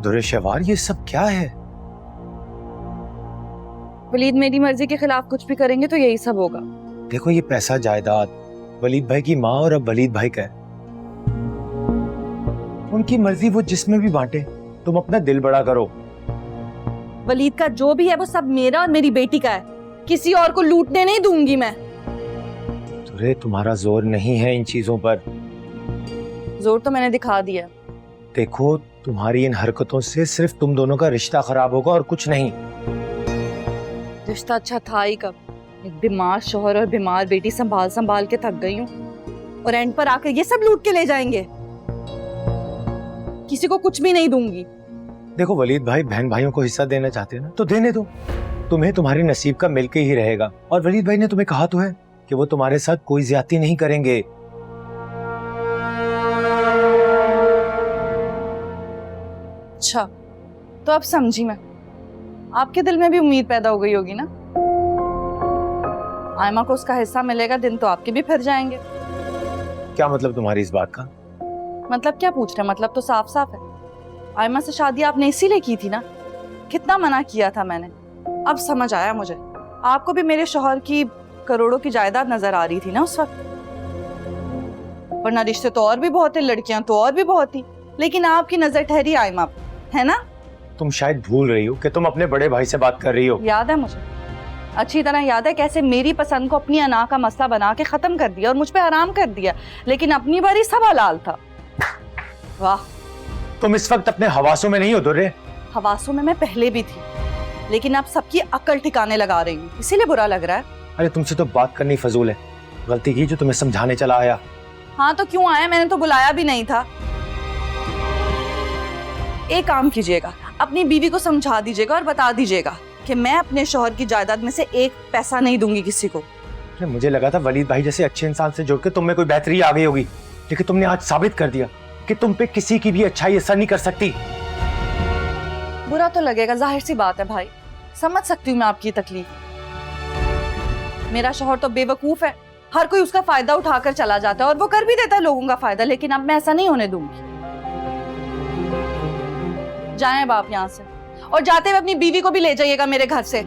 दुरेशवार, ये सब क्या है? वलीद मेरी मर्जी के खिलाफ कुछ भी करेंगे तो यही सब होगा। देखो, ये पैसा जायदाद वलीद भाई की माँ और अब वलीद भाई का है। उनकी मर्जी, वो जिसमें भी बांटे। तुम अपना दिल बड़ा करो। वलीद का जो भी है वो सब मेरा और मेरी बेटी का है, किसी और को लूटने नहीं दूंगी मैं। तुरे, तुम्हारा जोर नहीं है इन चीजों पर। जोर तो मैंने दिखा दिया। देखो, तुम्हारी इन हरकतों से सिर्फ तुम दोनों का रिश्ता खराब होगा और कुछ नहीं। रिश्ता अच्छा था ही कब। एक बीमार शौहर और बीमार बेटी संभाल संभाल के थक गई हूँ, और एंड पर आकर ये सब लूट के ले जाएंगे। किसी को कुछ भी नहीं दूंगी। देखो, वलीद भाई बहन भाइयों को हिस्सा देना चाहते हैं ना, तो देने दो। तुम्हें तुम्हारे नसीब का मिलके ही रहेगा। और वलीद भाई ने तुम्हें कहा तो है कि वो तुम्हारे साथ कोई ज्यादती नहीं करेंगे। अच्छा, तो अब समझी मैं। आपके दिल में भी उम्मीद पैदा हो गई होगी ना। आयमा को उसका हिस्सा मिलेगा, दिन तो आपके भी फिर जाएंगे। क्या मतलब तुम्हारी इस बात का? मतलब क्या पूछ रहे हैं? मतलब तो साफ साफ है। आयमा से शादी आपने इसीलिए की थी ना। कितना मना किया था मैंने। अब समझ आया मुझे, आपको भी मेरे शौहर की करोड़ों की जायदाद नजर आ रही थी ना उस वक्त। वरना रिश्ते तो और भी बहुत है, लड़कियां तो और भी बहुत थी, लेकिन आपकी नजर ठहरी आयमा पे, है ना? तुम शायद भूल रही हो कि तुम अपने बड़े भाई से बात कर रही हो। याद है मुझे, अच्छी तरह याद है कैसे मेरी पसंद को अपनी अना का मसला बना के खत्म कर दिया और मुझ पे हराम कर दिया, लेकिन अपनी बारी सब हलाल था। वाह, तुम इस वक्त अपने हवासों में नहीं हो दुर्रे। हवासों में मैं पहले भी थी, लेकिन अब सबकी अक्ल ठिकाने लगा रही हूँ, इसीलिए बुरा लग रहा है। अरे, तुमसे तो बात करनी फजूल है। गलती की जो तुम्हें समझाने चला आया। हाँ तो क्यों आया? मैंने तो बुलाया भी नहीं था। एक काम कीजिएगा, अपनी बीवी को समझा दीजिएगा और बता दीजिएगा कि मैं अपने शौहर की जायदाद में से एक पैसा नहीं दूंगी किसी को। अरे, मुझे लगा था वलीद भाई जैसे अच्छे इंसान से जुड़ के तुम में कोई बेहतरी आ गई होगी, लेकिन तुमने आज साबित कर दिया कि तुम पे किसी की भी अच्छाई असर नहीं कर सकती। बुरा तो लगेगा, जाहिर सी बात है भाई, समझ सकती हूँ मैं आपकी तकलीफ। मेरा शौहर तो बेवकूफ है, हर कोई उसका फायदा उठाकर चला जाता है और वो कर भी देता है लोगों का फायदा, लेकिन अब मैं ऐसा नहीं होने दूंगी। जाएं अब आप यहाँ से, और जाते हुए अपनी बीवी को भी ले जाइएगा मेरे घर से।